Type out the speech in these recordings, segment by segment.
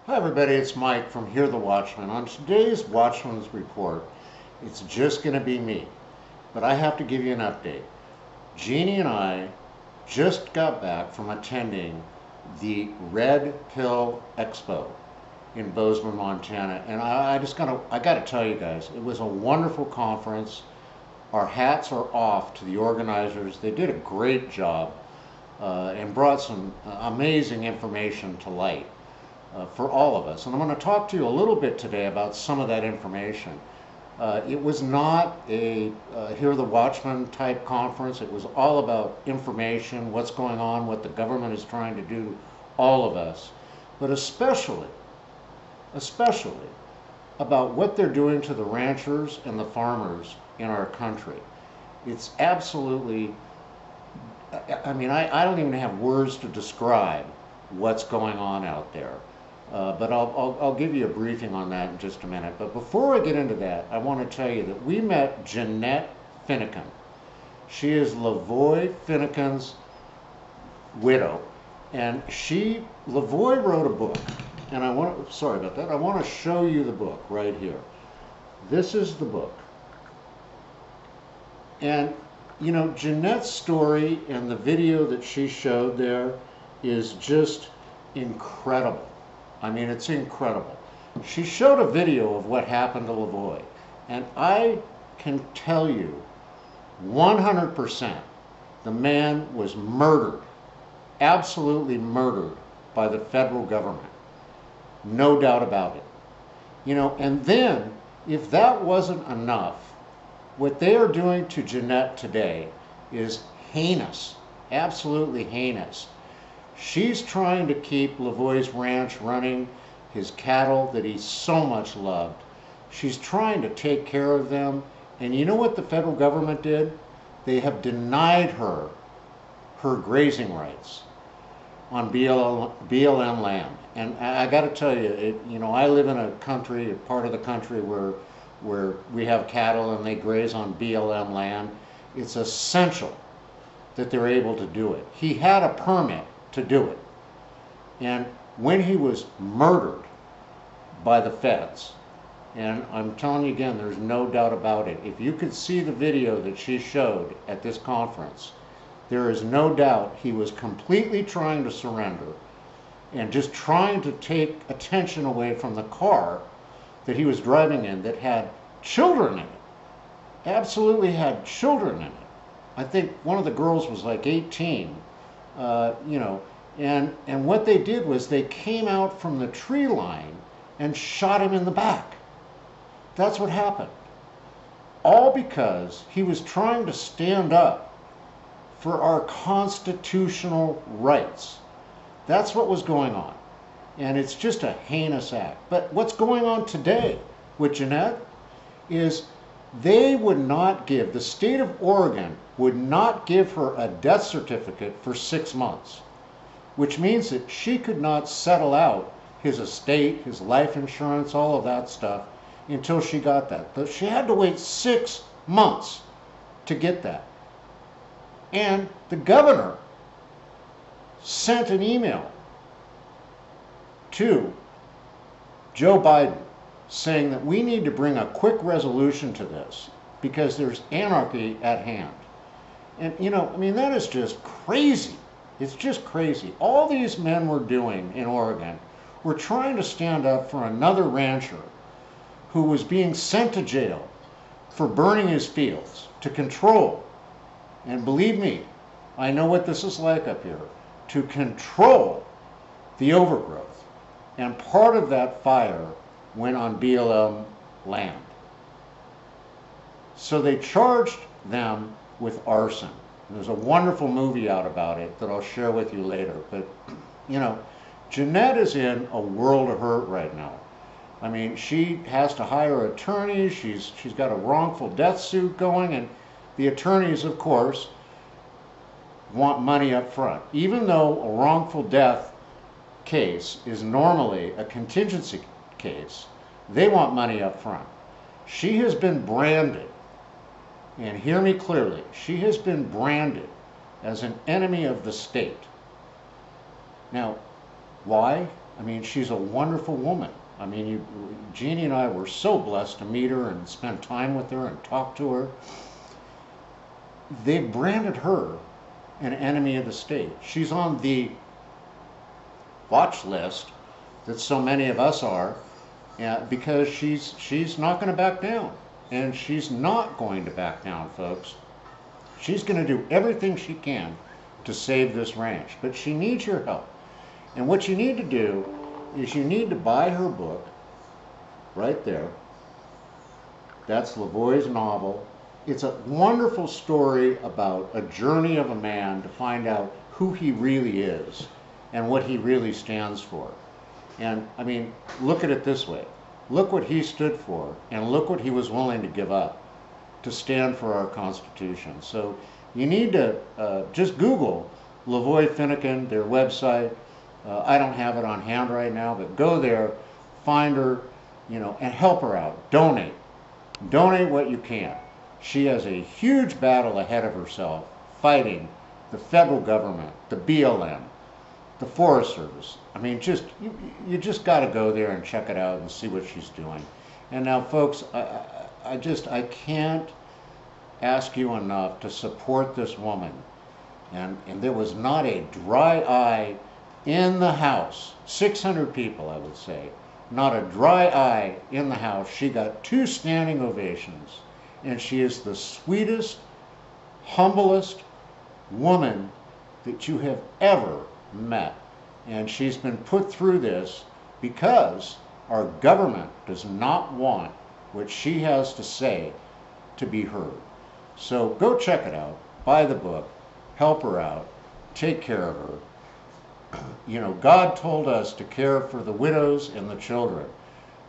Hi everybody, it's Mike from Hear the Watchman. On today's Watchman's Report, it's just going to be me, but I have to give you an update. Jeannie and I just got back from attending the Red Pill Expo in Bozeman, Montana, and I got to tell you guys, it was a wonderful conference. Our hats are off to the organizers. They did a great job and brought some amazing information to light. For all of us. And I'm going to talk to you a little bit today about some of that information. It was not a Hear the Watchman type conference. It was all about information, what's going on, what the government is trying to do to all of us, but especially about what they're doing to the ranchers and the farmers in our country. It's absolutely, I don't even have words to describe what's going on out there. But I'll give you a briefing on that in just a minute. But before I get into that, I want to tell you that we met Janette Finicum. She is Lavoy Finicum's widow, and Lavoy wrote a book. And sorry about that. I want to show you the book right here. This is the book. And you know, Janette's story and the video that she showed there is just incredible. I mean, it's incredible. She showed a video of what happened to Lavoy, and I can tell you 100% the man was murdered, absolutely murdered by the federal government. No doubt about it. You know, and then if that wasn't enough, what they are doing to Janette today is heinous, absolutely heinous. She's trying to keep Lavoy's ranch running, his cattle that he so much loved. She's trying to take care of them. And you know what the federal government did? They have denied her grazing rights on BLM land. And I got to tell you, you know, I live in a country, a part of the country where we have cattle and they graze on BLM land. It's essential that they're able to do it. He had a permit to do it. And when he was murdered by the feds, and I'm telling you again, there's no doubt about it, if you could see the video that she showed at this conference, there is no doubt he was completely trying to surrender and just trying to take attention away from the car that he was driving in that had children in it. Absolutely had children in it. I think one of the girls was like 18. You know, and what they did was they came out from the tree line and shot him in the back. That's what happened. All because he was trying to stand up for our constitutional rights. That's what was going on. And it's just a heinous act. But what's going on today with Janette is they would not give, the state of Oregon would not give her a death certificate for 6 months, which means that she could not settle out his estate, his life insurance, all of that stuff until she got that. But she had to wait 6 months to get that. And the governor sent an email to Joe Biden saying that we need to bring a quick resolution to this because there's anarchy at hand. And you know, I mean, that is just crazy. It's just crazy. All these men were doing in Oregon were trying to stand up for another rancher who was being sent to jail for burning his fields to control, and believe me, I know what this is like up here, to control the overgrowth. And part of that fire went on BLM land. So they charged them with arson. There's a wonderful movie out about it that I'll share with you later. But, you know, Janette is in a world of hurt right now. I mean, she has to hire attorneys. She's got a wrongful death suit going, and the attorneys, of course, want money up front. Even though a wrongful death case is normally a contingency case, they want money up front. She has been branded, and hear me clearly, she has been branded as an enemy of the state. Now, why? I mean, she's a wonderful woman. I mean, Jeannie and I were so blessed to meet her and spend time with her and talk to her. They've branded her an enemy of the state. She's on the watch list that so many of us are, because she's not going to back down. And she's not going to back down, folks. She's going to do everything she can to save this ranch, but she needs your help. And what you need to do is you need to buy her book right there. That's Lavoy's novel. It's a wonderful story about a journey of a man to find out who he really is and what he really stands for. And I mean, look at it this way. Look what he stood for, and look what he was willing to give up to stand for our Constitution. So you need to just Google Lavoy Finicum, their website. I don't have it on hand right now, but go there, find her, you know, and help her out. Donate. Donate what you can. She has a huge battle ahead of herself fighting the federal government, the BLM, the Forest Service. I mean, you just got to go there and check it out and see what she's doing. And now, folks, I can't ask you enough to support this woman. And there was not a dry eye in the House. 600 people, I would say. Not a dry eye in the House. She got 2 standing ovations. And she is the sweetest, humblest woman that you have ever met. And she's been put through this because our government does not want what she has to say to be heard. So go check it out, buy the book, help her out, take care of her. You know, God told us to care for the widows and the children.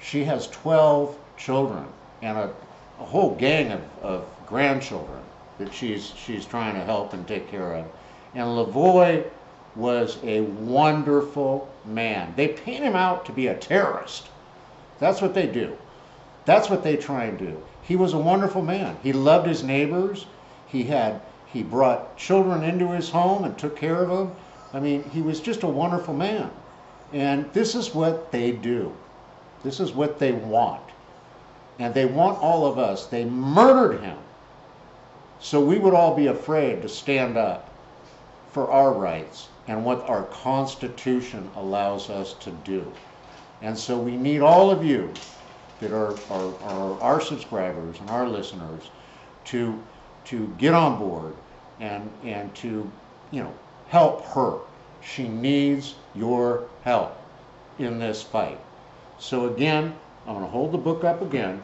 She has 12 children and a whole gang of grandchildren that she's trying to help and take care of. And Lavoy was a wonderful man. They paint him out to be a terrorist. That's what they do. That's what they try and do. He was a wonderful man. He loved his neighbors. He brought children into his home and took care of them. I mean, he was just a wonderful man. And this is what they do. This is what they want. And they want all of us. They murdered him so we would all be afraid to stand up for our rights and what our Constitution allows us to do. And so we need all of you that are our subscribers and our listeners to get on board and to, you know, help her. She needs your help in this fight. So again, I'm going to hold the book up again.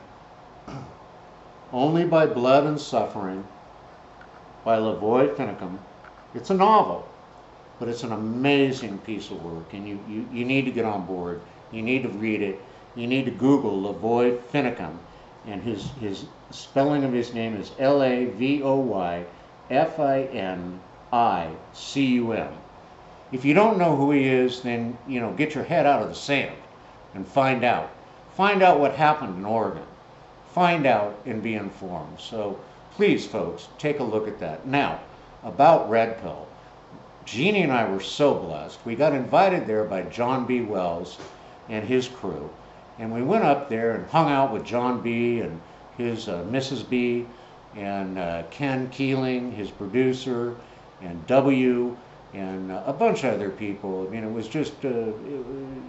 Only by Blood and Suffering by Lavoy Finicum. It's a novel, but it's an amazing piece of work, and you need to get on board. You need to read it. You need to Google Lavoy Finicum, and his spelling of his name is Lavoy Finicum. If you don't know who he is, then, you know, get your head out of the sand and find out. Find out what happened in Oregon. Find out and be informed. So please, folks, take a look at that. Now, about Red Pill. Jeannie and I were so blessed. We got invited there by John B. Wells and his crew. And we went up there and hung out with John B. and his Mrs. B. and Ken Keeling, his producer, and W. and a bunch of other people. I mean, it was just, it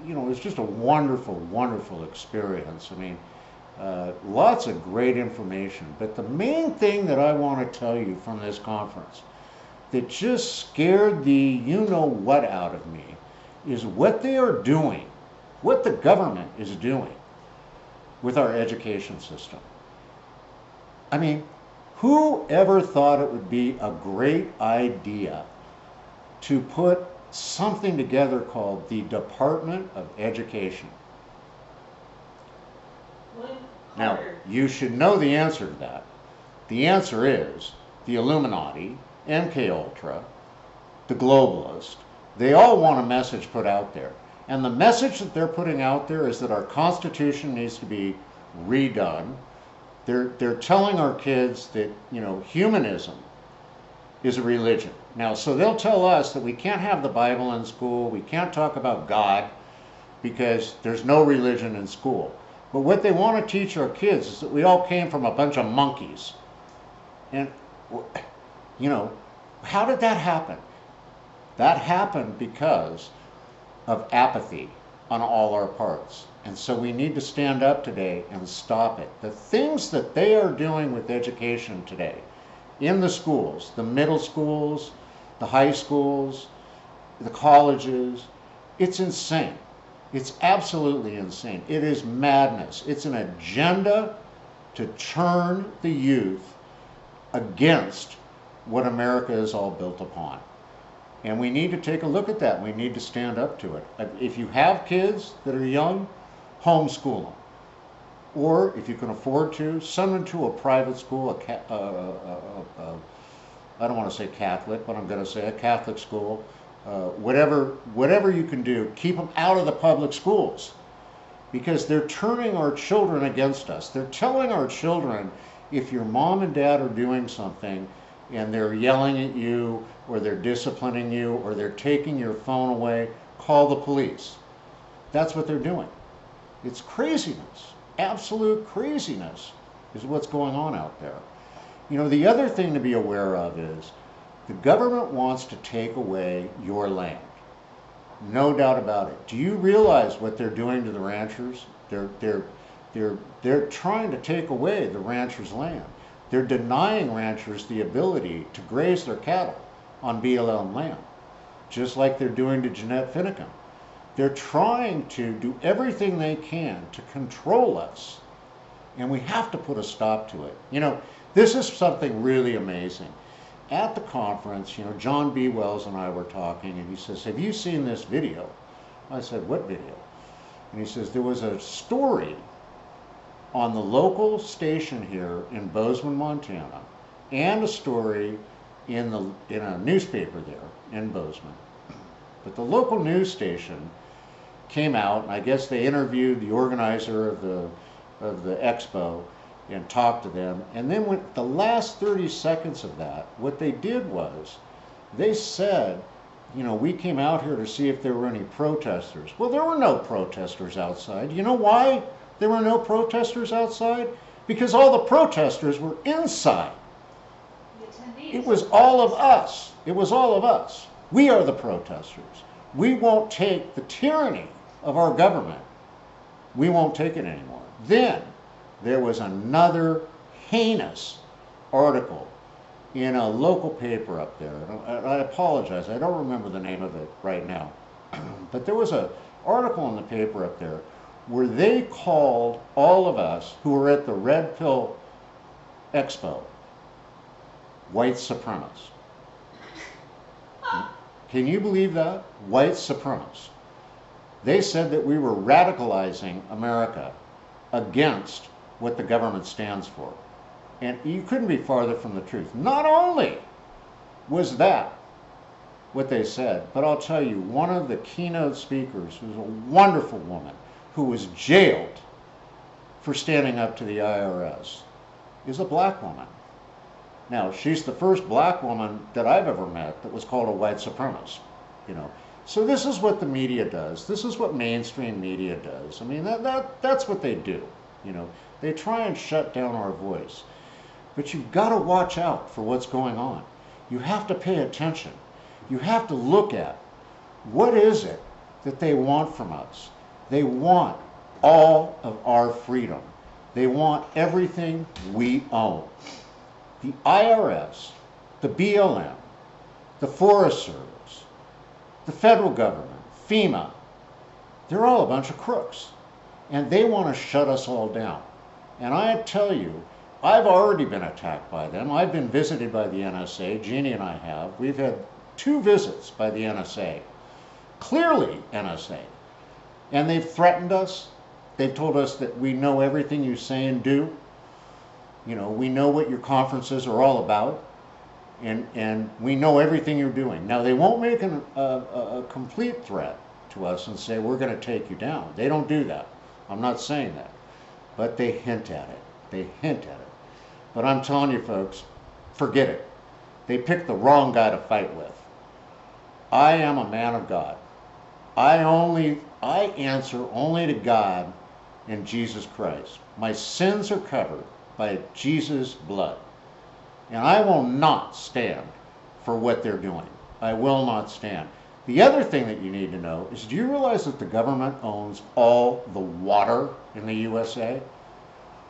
was just a wonderful, wonderful experience. I mean, lots of great information. But the main thing that I want to tell you from this conference that just scared the you-know-what out of me is what they are doing, what the government is doing with our education system. I mean, who ever thought it would be a great idea to put something together called the Department of Education? Now, you should know the answer to that. The answer is the Illuminati, MK Ultra, the globalists. They all want a message put out there. And the message that they're putting out there is that our Constitution needs to be redone. They're telling our kids that, you know, humanism is a religion. Now, so they'll tell us that we can't have the Bible in school, we can't talk about God, because there's no religion in school. But what they want to teach our kids is that we all came from a bunch of monkeys. And, you know, how did that happen? That happened because of apathy on all our parts. And so we need to stand up today and stop it. The things that they are doing with education today in the schools, the middle schools, the high schools, the colleges, it's insane. It's absolutely insane. It is madness. It's an agenda to turn the youth against what America is all built upon. And we need to take a look at that. We need to stand up to it. If you have kids that are young, homeschool them. Or if you can afford to, send them to a private school, I don't want to say Catholic, but I'm going to say a Catholic school. Whatever you can do, keep them out of the public schools, because they're turning our children against us. They're telling our children, if your mom and dad are doing something and they're yelling at you, or they're disciplining you, or they're taking your phone away, call the police. That's what they're doing. It's craziness. Absolute craziness is what's going on out there. You know, the other thing to be aware of is the government wants to take away your land. No doubt about it. Do you realize what they're doing to the ranchers? They're trying to take away the ranchers' land. They're denying ranchers the ability to graze their cattle on BLM land, just like they're doing to Janette Finicum. They're trying to do everything they can to control us, and we have to put a stop to it. You know, this is something really amazing. At the conference, you know, John B. Wells and I were talking, and he says, "Have you seen this video?" I said, "What video?" And he says, "There was a story on the local station here in Bozeman, Montana, and a story in a newspaper there in Bozeman. But the local news station came out, and I guess they interviewed the organizer of the expo and talked to them. And then when the last 30 seconds of that, what they did was they said, you know, we came out here to see if there were any protesters. Well, there were no protesters outside. You know why there were no protesters outside? Because all the protesters were inside. It was all of us. It was all of us. We are the protesters. We won't take the tyranny of our government. We won't take it anymore." Then there was another heinous article in a local paper up there. I apologize, I don't remember the name of it right now. But there was an article in the paper up there where they called all of us who were at the Red Pill Expo white supremacists. Can you believe that? White supremacists. They said that we were radicalizing America against what the government stands for. And you couldn't be farther from the truth. Not only was that what they said, but I'll tell you, one of the keynote speakers, who's a wonderful woman, who was jailed for standing up to the IRS, is a black woman. Now, she's the first black woman that I've ever met that was called a white supremacist, you know. So this is what the media does. This is what mainstream media does. I mean, that's what they do, you know. They try and shut down our voice. But you've got to watch out for what's going on. You have to pay attention. You have to look at what is it that they want from us. They want all of our freedom. They want everything we own. The IRS, the BLM, the Forest Service, the federal government, FEMA, they're all a bunch of crooks. And they want to shut us all down. And I tell you, I've already been attacked by them. I've been visited by the NSA, Jeannie and I have. We've had 2 visits by the NSA, clearly NSA. And they've threatened us. They've told us that we know everything you say and do. You know, we know what your conferences are all about, and we know everything you're doing. Now, they won't make a complete threat to us and say, we're going to take you down. They don't do that. I'm not saying that. But they hint at it. They hint at it. But I'm telling you, folks, forget it. They picked the wrong guy to fight with. I am a man of God. I answer only to God and Jesus Christ. My sins are covered by Jesus' blood. And I will not stand for what they're doing. I will not stand. The other thing that you need to know is, do you realize that the government owns all the water in the USA?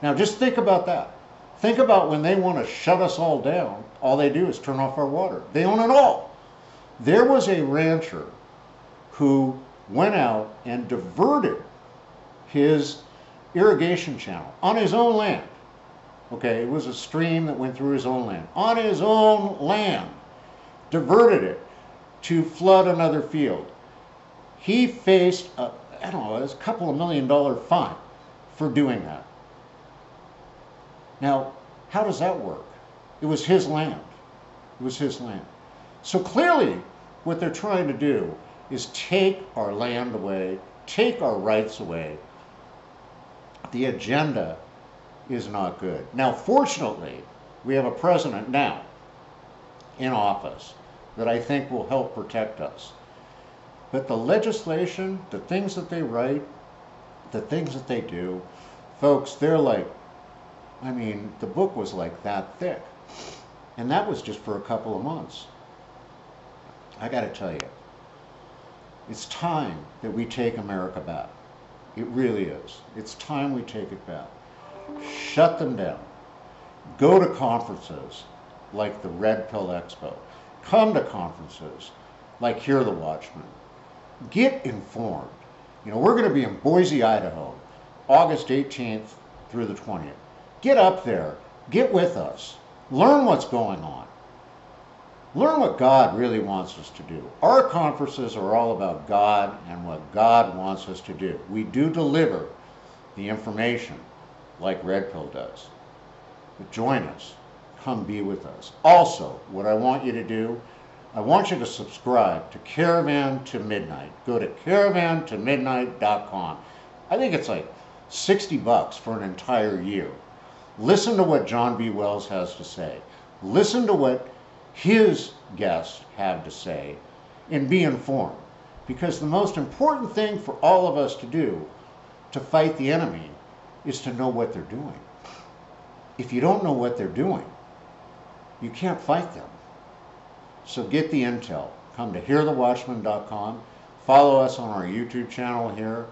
Now just think about that. Think about when they want to shut us all down, all they do is turn off our water. They own it all. There was a rancher who went out and diverted his irrigation channel on his own land. Okay, it was a stream that went through his own land. On his own land, diverted it to flood another field. He faced a, I don't know, it was a couple of $1 million fine for doing that. Now, how does that work? It was his land. It was his land. So clearly, what they're trying to do is take our land away, take our rights away. The agenda is not good. Now, fortunately, we have a president now in office that I think will help protect us. But the legislation, the things that they write, the things that they do, folks, they're like, I mean, the book was like that thick. And that was just for a couple of months. I got to tell you, it's time that we take America back. It really is. It's time we take it back. Shut them down. Go to conferences like the Red Pill Expo. Come to conferences like Hear the Watchman. Get informed. You know, we're going to be in Boise, Idaho, August 18th through the 20th. Get up there. Get with us. Learn what's going on. Learn what God really wants us to do. Our conferences are all about God and what God wants us to do. We do deliver the information like Red Pill does. But join us. Come be with us. Also, what I want you to do, I want you to subscribe to Caravan to Midnight. Go to caravantomidnight.com. I think it's like $60 for an entire year. Listen to what John B. Wells has to say. Listen to what his guests have to say and be informed. Because the most important thing for all of us to do to fight the enemy is to know what they're doing. If you don't know what they're doing, you can't fight them. So get the intel. Come to hearthewatchman.com. Follow us on our YouTube channel here.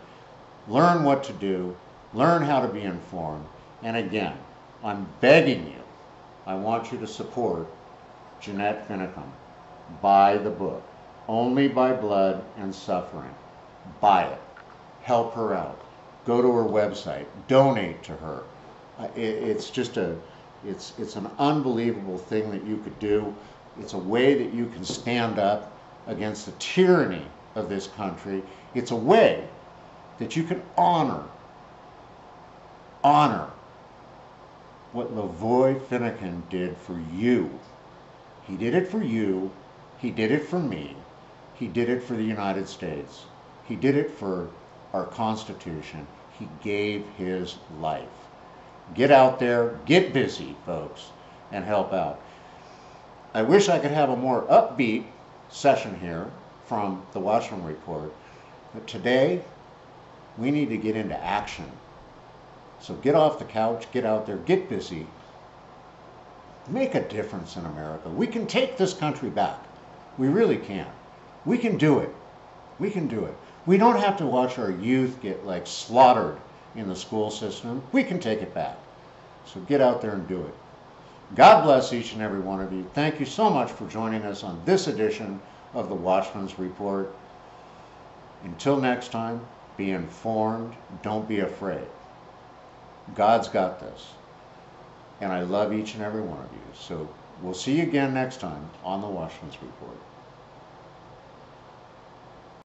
Learn what to do. Learn how to be informed. And again, I'm begging you, I want you to support Janette Finicum. Buy the book. Only by Blood and Suffering. Buy it. Help her out. Go to her website. Donate to her. It's just it's an unbelievable thing that you could do. It's a way that you can stand up against the tyranny of this country. It's a way that you can honor what Lavoy Finicum did for you. He did it for you. He did it for me. He did it for the United States. He did it for our Constitution. He gave his life. Get out there, get busy, folks, and help out. I wish I could have a more upbeat session here from the Watchman Report, but today we need to get into action. So get off the couch, get out there, get busy, make a difference in America. We can take this country back. We really can. We can do it. We can do it. We don't have to watch our youth get like slaughtered in the school system. We can take it back. So get out there and do it. God bless each and every one of you. Thank you so much for joining us on this edition of the Watchman's Report. Until next time, be informed. Don't be afraid. God's got this. And I love each and every one of you. So we'll see you again next time on the Watchman's Report.